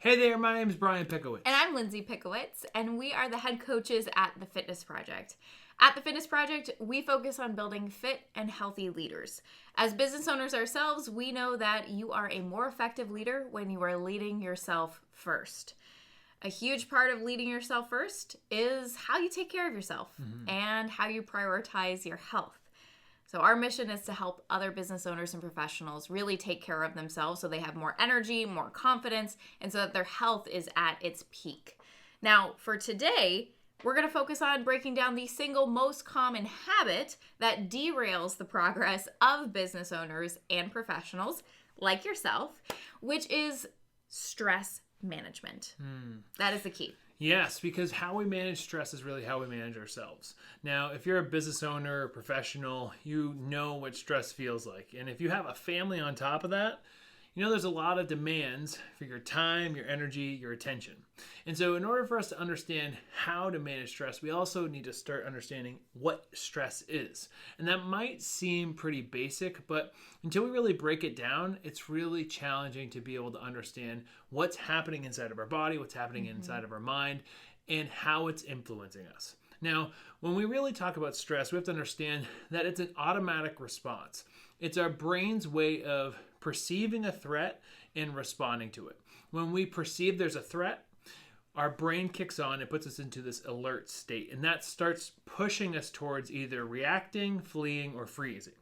Hey there, my name is Brian Pickowicz. And I'm Lindsey Pickowicz, and we are the head coaches at The Fitness Project. At The Fitness Project, we focus on building fit and healthy leaders. As business owners ourselves, we know that you are a more effective leader when you are leading yourself first. A huge part of leading yourself first is how you take care of yourself and how you prioritize your health. So our mission is to help other business owners and professionals really take care of themselves so they have more energy, more confidence, and so that their health is at its peak. Now, for today, we're going to focus on breaking down the single most common habit that derails the progress of business owners and professionals like yourself, which is stress management. That is the key. Yes, because how we manage stress is really how we manage ourselves. Now, if you're a business owner or professional, you know what stress feels like. And if you have a family on top of that, you know there's a lot of demands for your time, your energy, your attention. And so in order for us to understand how to manage stress, we also need to start understanding what stress is. And that might seem pretty basic, but until we really break it down, it's really challenging to be able to understand what's happening inside of our body, what's happening inside of our mind, and how it's influencing us. Now, when we really talk about stress, we have to understand that it's an automatic response. It's our brain's way of perceiving a threat and responding to it. When we perceive there's a threat, our brain kicks on, it puts us into this alert state, and that starts pushing us towards either reacting, fleeing, or freezing.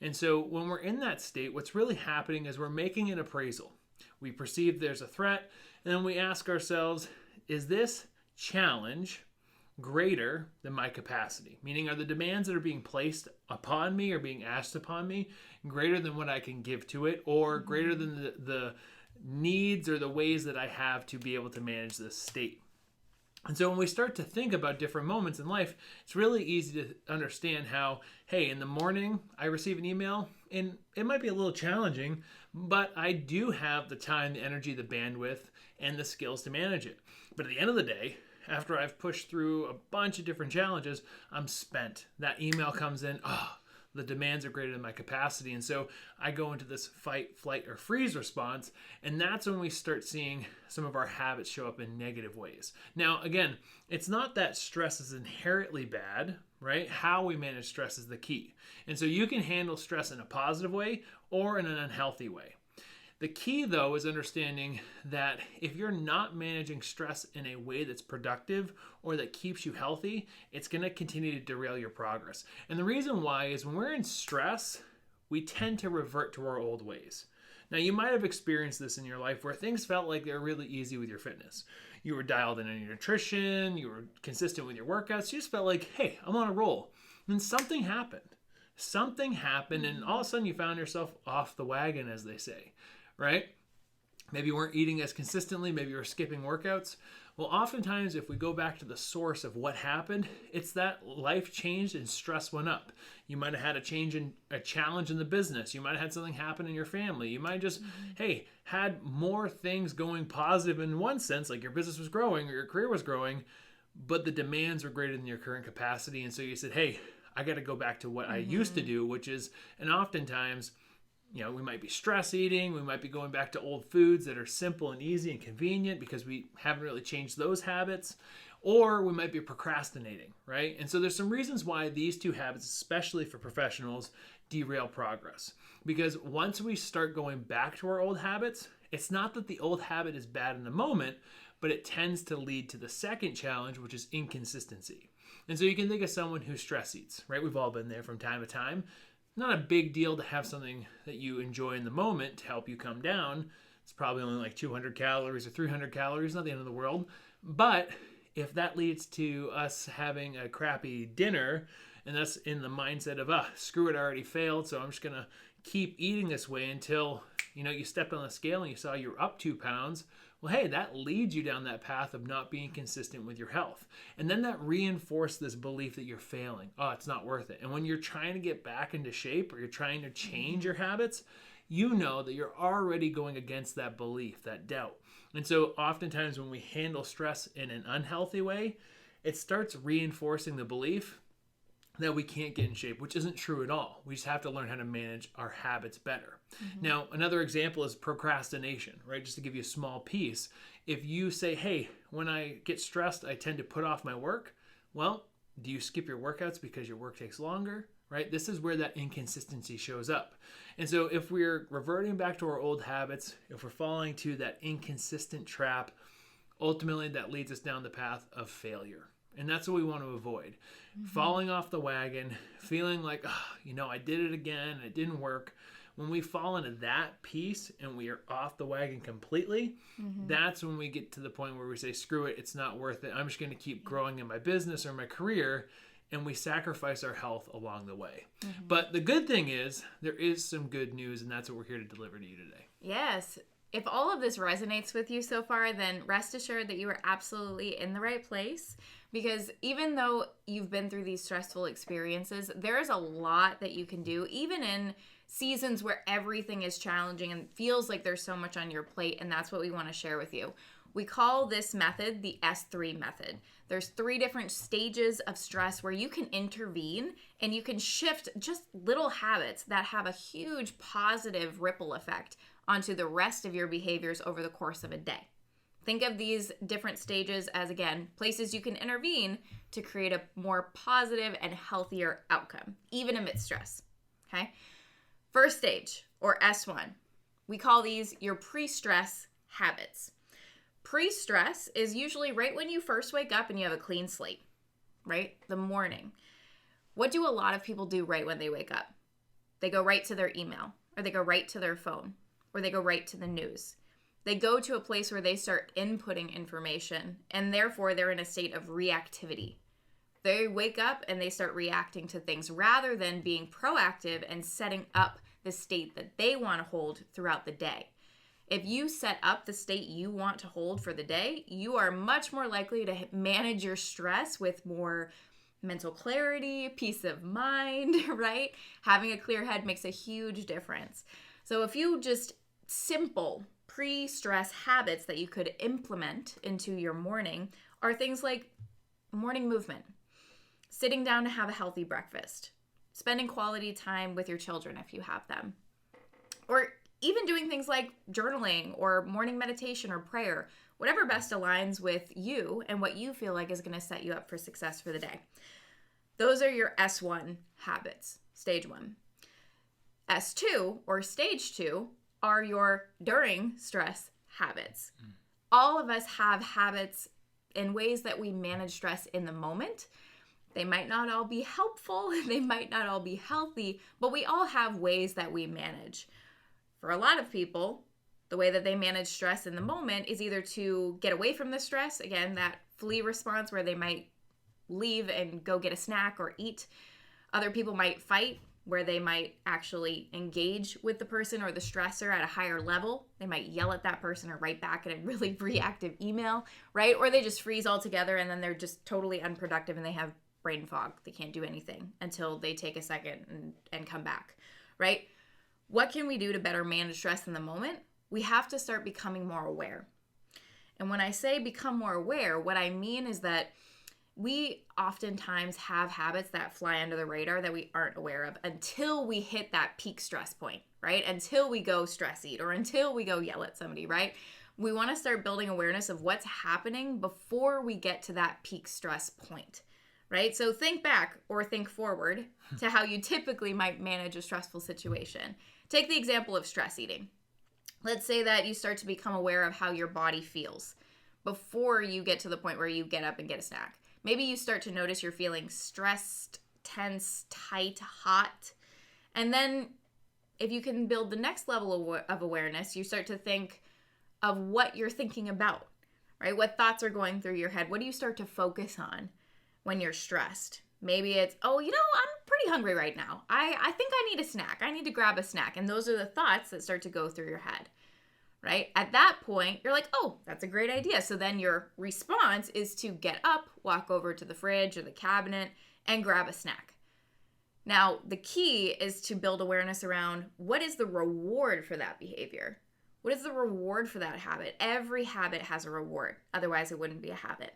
And so when we're in that state, what's really happening is we're making an appraisal. We perceive there's a threat, and then we ask ourselves, is this challenge greater than my capacity? Meaning, are the demands that are being placed upon me or being asked upon me greater than what I can give to it, or greater than the needs or the ways that I have to be able to manage this state? And so when we start to think about different moments in life, it's really easy to understand how, hey, in the morning I receive an email and it might be a little challenging, but I do have the time, the energy, the bandwidth, and the skills to manage it. But at the end of the day, after I've pushed through a bunch of different challenges, I'm spent. That email comes in, the demands are greater than my capacity. And so I go into this fight, flight, or freeze response. And that's when we start seeing some of our habits show up in negative ways. Now, again, it's not that stress is inherently bad, right? How we manage stress is the key. And so you can handle stress in a positive way or in an unhealthy way. The key, though, is understanding that if you're not managing stress in a way that's productive or that keeps you healthy, it's going to continue to derail your progress. And the reason why is when we're in stress, we tend to revert to our old ways. Now, you might have experienced this in your life where things felt like they were really easy with your fitness. You were dialed in on your nutrition, you were consistent with your workouts, you just felt like, hey, I'm on a roll. And something happened. And all of a sudden you found yourself off the wagon, as they say. Right? Maybe you weren't eating as consistently. Maybe you were skipping workouts. Well, oftentimes, if we go back to the source of what happened, it's that life changed and stress went up. You might have had a challenge in the business. You might have had something happen in your family. You might just, had more things going positive in one sense, like your business was growing or your career was growing, but the demands were greater than your current capacity. And so you said, hey, I got to go back to what I used to do, which is, and oftentimes, we might be stress eating. We might be going back to old foods that are simple and easy and convenient because we haven't really changed those habits. Or we might be procrastinating, right? And so there's some reasons why these two habits, especially for professionals, derail progress. Because once we start going back to our old habits, it's not that the old habit is bad in the moment, but it tends to lead to the second challenge, which is inconsistency. And so you can think of someone who stress eats, right? We've all been there from time to time. Not a big deal to have something that you enjoy in the moment to help you come down. It's probably only like 200 calories or 300 calories, not the end of the world. But if that leads to us having a crappy dinner and that's in the mindset of, screw it, I already failed, so I'm just going to keep eating this way until, you stepped on the scale and you saw you're up 2 pounds. Well, hey, that leads you down that path of not being consistent with your health. And then that reinforced this belief that you're failing. It's not worth it. And when you're trying to get back into shape or you're trying to change your habits, you know that you're already going against that belief, that doubt. And so oftentimes when we handle stress in an unhealthy way, it starts reinforcing the belief that we can't get in shape, which isn't true at all. We just have to learn how to manage our habits better. Now, another example is procrastination, right? Just to give you a small piece, If you say, hey, when I get stressed, I tend to put off my work. Well, do you skip your workouts because your work takes longer? Right? This is where that inconsistency shows up. And so if we're reverting back to our old habits, if we're falling to that inconsistent trap, ultimately that leads us down the path of failure. And that's what we want to avoid. Falling off the wagon, feeling like, I did it again and it didn't work. When we fall into that piece and we are off the wagon completely, that's when we get to the point where we say, screw it, it's not worth it. I'm just going to keep growing in my business or my career. And we sacrifice our health along the way. But the good thing is, there is some good news, and that's what we're here to deliver to you today. Yes. If all of this resonates with you so far, then rest assured that you are absolutely in the right place. Because even though you've been through these stressful experiences, there's a lot that you can do, even in seasons where everything is challenging and feels like there's so much on your plate, and that's what we want to share with you. We call this method the S3 method. There's 3 different stages of stress where you can intervene and you can shift just little habits that have a huge positive ripple effect onto the rest of your behaviors over the course of a day. Think of these different stages as, again, places you can intervene to create a more positive and healthier outcome, even amidst stress. Okay? First stage, or S1, we call these your pre-stress habits. Pre-stress is usually right when you first wake up and you have a clean slate, right? The morning. What do a lot of people do right when they wake up? They go right to their email, or they go right to their phone, or they go right to the news. They go to a place where they start inputting information, and therefore they're in a state of reactivity. They wake up and they start reacting to things rather than being proactive and setting up the state that they want to hold throughout the day. If you set up the state you want to hold for the day, you are much more likely to manage your stress with more mental clarity, peace of mind, right? Having a clear head makes a huge difference. So a few just simple pre-stress habits that you could implement into your morning are things like morning movement, sitting down to have a healthy breakfast, spending quality time with your children if you have them, or even doing things like journaling or morning meditation or prayer, whatever best aligns with you and what you feel like is going to set you up for success for the day. Those are your S1 habits, stage 1. S2, or stage 2, are your during stress habits. All of us have habits in ways that we manage stress in the moment. They might not all be helpful, they might not all be healthy, but we all have ways that we manage. For a lot of people, the way that they manage stress in the moment is either to get away from the stress, again, that flee response where they might leave and go get a snack or eat. Other people might fight, where they might actually engage with the person or the stressor at a higher level. They might yell at that person or write back in a really reactive email, right? Or they just freeze altogether and then they're just totally unproductive and they have brain fog. They can't do anything until they take a second and come back, right? What can we do to better manage stress in the moment? We have to start becoming more aware. And when I say become more aware, what I mean is that we oftentimes have habits that fly under the radar that we aren't aware of until we hit that peak stress point, right? Until we go stress eat or until we go yell at somebody, right? We want to start building awareness of what's happening before we get to that peak stress point, right? So think back or think forward to how you typically might manage a stressful situation. Take the example of stress eating. Let's say that you start to become aware of how your body feels before you get to the point where you get up and get a snack. Maybe you start to notice you're feeling stressed, tense, tight, hot. And then if you can build the next level of awareness, you start to think of what you're thinking about, right? What thoughts are going through your head? What do you start to focus on when you're stressed? Maybe it's, I'm pretty hungry right now. I think I need a snack. I need to grab a snack. And those are the thoughts that start to go through your head, right? At that point, you're like, oh, that's a great idea. So then your response is to get up, walk over to the fridge or the cabinet, and grab a snack. Now, the key is to build awareness around what is the reward for that behavior? What is the reward for that habit? Every habit has a reward. Otherwise, it wouldn't be a habit.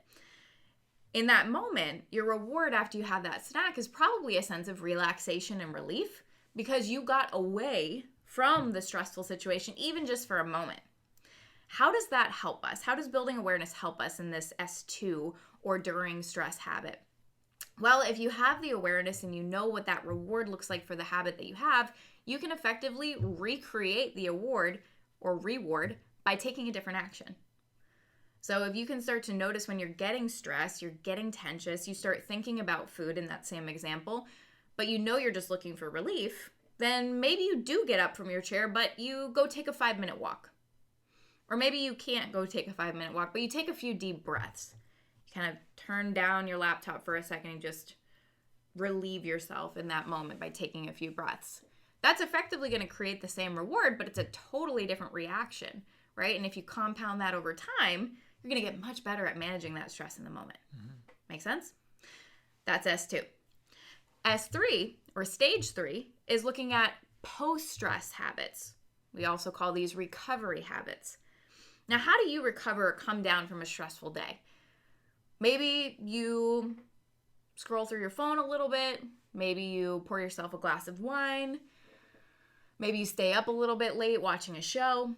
In that moment, your reward after you have that snack is probably a sense of relaxation and relief because you got away from the stressful situation, even just for a moment. How does that help us? How does building awareness help us in this S2 or during stress habit? Well, if you have the awareness and you know what that reward looks like for the habit that you have, you can effectively recreate the award or reward by taking a different action. So if you can start to notice when you're getting stressed, you're getting tense, you start thinking about food in that same example, but you know you're just looking for relief, then maybe you do get up from your chair, but you go take a 5-minute walk. Or maybe you can't go take a 5-minute walk, but you take a few deep breaths. You kind of turn down your laptop for a second and just relieve yourself in that moment by taking a few breaths. That's effectively going to create the same reward, but it's a totally different reaction, right? And if you compound that over time, you're going to get much better at managing that stress in the moment. Mm-hmm. Make sense? That's S2. S3, or stage 3, is looking at post-stress habits. We also call these recovery habits. Now, how do you recover or come down from a stressful day? Maybe you scroll through your phone a little bit. Maybe you pour yourself a glass of wine. Maybe you stay up a little bit late watching a show.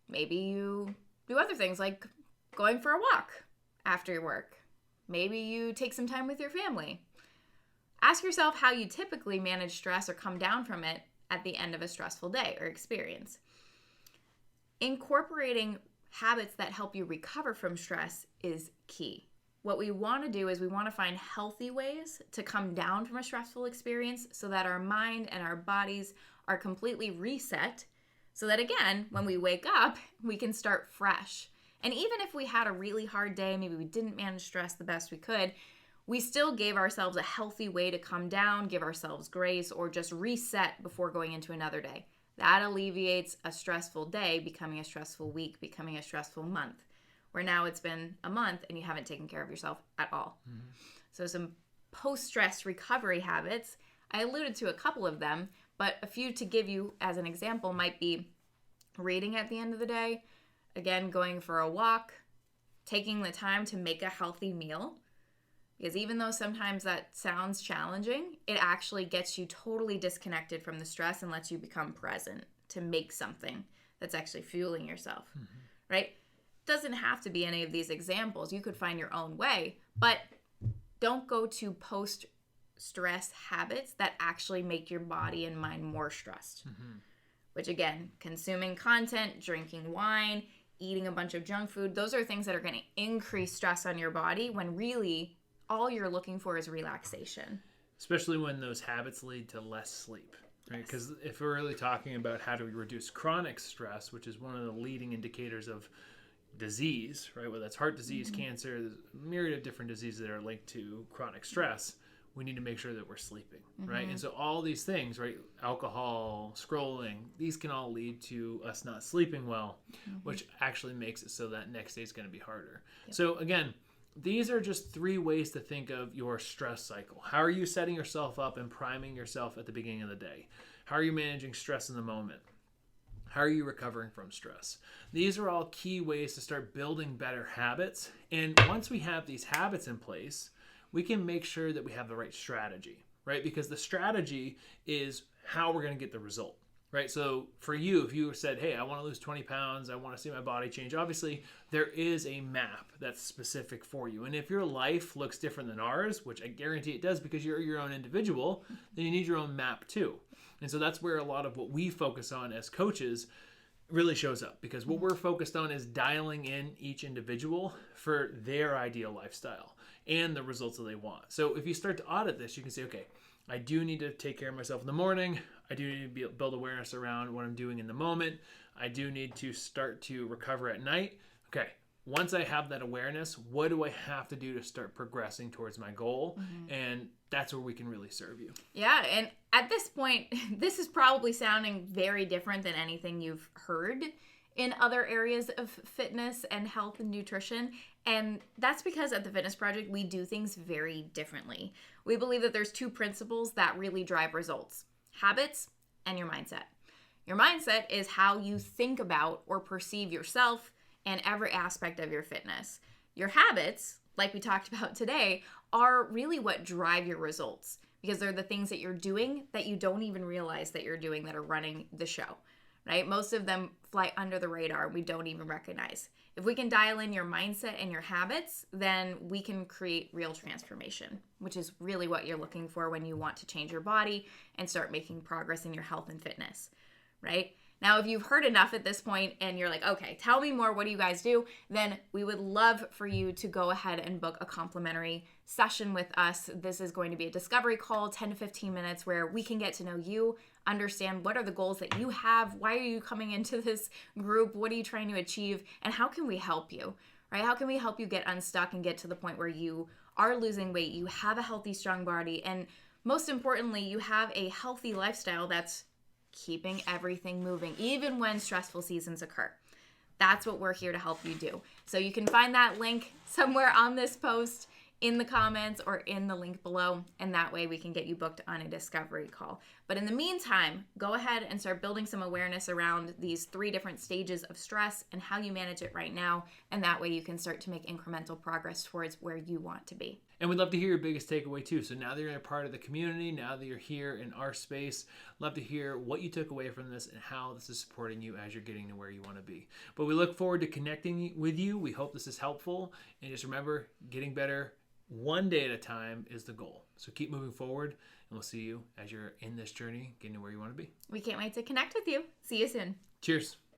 Maybe you do other things like going for a walk after your work. Maybe you take some time with your family. Ask yourself how you typically manage stress or come down from it at the end of a stressful day or experience. Incorporating habits that help you recover from stress is key. What we want to do is we want to find healthy ways to come down from a stressful experience so that our mind and our bodies are completely reset so that, again, when we wake up, we can start fresh. And even if we had a really hard day, maybe we didn't manage stress the best we could, we still gave ourselves a healthy way to come down, give ourselves grace, or just reset before going into another day. That alleviates a stressful day becoming a stressful week, becoming a stressful month, where now it's been a month and you haven't taken care of yourself at all. Mm-hmm. So some post-stress recovery habits, I alluded to a couple of them, but a few to give you as an example might be reading at the end of the day, again, going for a walk, taking the time to make a healthy meal. Because even though sometimes that sounds challenging, it actually gets you totally disconnected from the stress and lets you become present to make something that's actually fueling yourself, right? Doesn't have to be any of these examples. You could find your own way, but don't go to post-stress habits that actually make your body and mind more stressed. Which again, consuming content, drinking wine, eating a bunch of junk food, those are things that are going to increase stress on your body when really all you're looking for is relaxation. Especially when those habits lead to less sleep, right? Because if we're really talking about how do we reduce chronic stress, which is one of the leading indicators of disease, right? Whether that's heart disease, cancer, there's a myriad of different diseases that are linked to chronic stress. We need to make sure that we're sleeping, right? And so all these things, right? Alcohol, scrolling, these can all lead to us not sleeping well, which actually makes it so that next day is going to be harder. Yep. So again, these are just 3 ways to think of your stress cycle. How are you setting yourself up and priming yourself at the beginning of the day? How are you managing stress in the moment? How are you recovering from stress? These are all key ways to start building better habits. And once we have these habits in place, we can make sure that we have the right strategy, right? Because the strategy is how we're going to get the result, right? So for you, if you said, hey, I want to lose 20 pounds, I want to see my body change, obviously there is a map that's specific for you. And if your life looks different than ours, which I guarantee it does because you're your own individual, then you need your own map too. And so that's where a lot of what we focus on as coaches really shows up, because what we're focused on is dialing in each individual for their ideal lifestyle and the results that they want. So if you start to audit this, you can say, okay, I do need to take care of myself in the morning. I do need to build awareness around what I'm doing in the moment. I do need to start to recover at night. Okay, once I have that awareness, what do I have to do to start progressing towards my goal? And that's where we can really serve you. Yeah, and at this point, this is probably sounding very different than anything you've heard in other areas of fitness and health and nutrition. And that's because at the Fitness Project, we do things very differently. We believe that there's 2 principles that really drive results: habits and your mindset. Your mindset is how you think about or perceive yourself and every aspect of your fitness. Your habits, like we talked about today, are really what drive your results, because they're the things that you're doing that you don't even realize that you're doing that are running the show, right? Most of them fly under the radar. We don't even recognize. If we can dial in your mindset and your habits, then we can create real transformation, which is really what you're looking for when you want to change your body and start making progress in your health and fitness, right? Now, if you've heard enough at this point and you're like, okay, tell me more, what do you guys do? Then we would love for you to go ahead and book a complimentary session with us. This is going to be a discovery call, 10 to 15 minutes, where we can get to know you, understand what are the goals that you have, why are you coming into this group, what are you trying to achieve, and how can we help you, right? How can we help you get unstuck and get to the point where you are losing weight, you have a healthy, strong body, and most importantly, you have a healthy lifestyle that's keeping everything moving, even when stressful seasons occur. That's what we're here to help you do. So you can find that link somewhere on this post, in the comments, or in the link below, and that way we can get you booked on a discovery call. But in the meantime, go ahead and start building some awareness around these 3 different stages of stress and how you manage it right now, and that way you can start to make incremental progress towards where you want to be. And we'd love to hear your biggest takeaway too. So now that you're a part of the community, now that you're here in our space, love to hear what you took away from this and how this is supporting you as you're getting to where you want to be. But we look forward to connecting with you. We hope this is helpful. And just remember, getting better one day at a time is the goal. So keep moving forward, and we'll see you as you're in this journey, getting to where you want to be. We can't wait to connect with you. See you soon. Cheers.